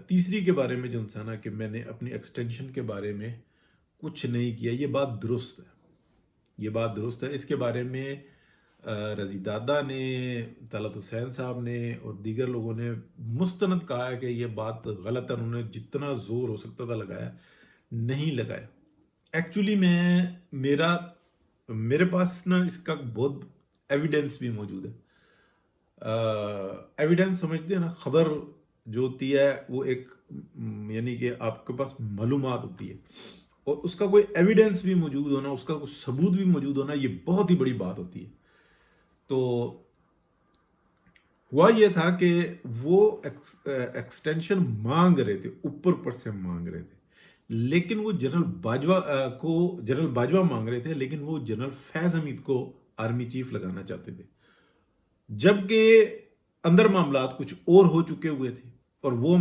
تیسری کے بارے میں جو انسان ہے کہ میں نے اپنی ایکسٹینشن کے بارے میں کچھ نہیں کیا، یہ بات درست ہے، یہ بات درست ہے۔ اس کے بارے میں رضی دادا نے، طلعت حسین صاحب نے اور دیگر لوگوں نے مستند کہا ہے کہ یہ بات غلط ہے، انہوں نے جتنا زور ہو سکتا تھا لگایا، نہیں لگایا۔ ایکچولی میرے پاس نا اس کا بہت ایویڈنس بھی موجود ہے۔ ایویڈنس سمجھتے ہیں نا، خبر جو ہوتی ہے وہ ایک یعنی کہ آپ کے پاس معلومات ہوتی ہے اور اس کا کوئی ایویڈنس بھی موجود ہونا، اس کا کوئی ثبوت بھی موجود ہونا، یہ بہت ہی بڑی بات ہوتی ہے۔ تو ہوا یہ تھا کہ وہ ایکسٹینشن مانگ رہے تھے، اوپر سے مانگ رہے تھے، لیکن وہ جنرل باجوہ مانگ رہے تھے، لیکن وہ جنرل فیض حمید کو آرمی چیف لگانا چاہتے تھے، جبکہ اندر معاملات کچھ اور ہو چکے ہوئے تھے اور وہ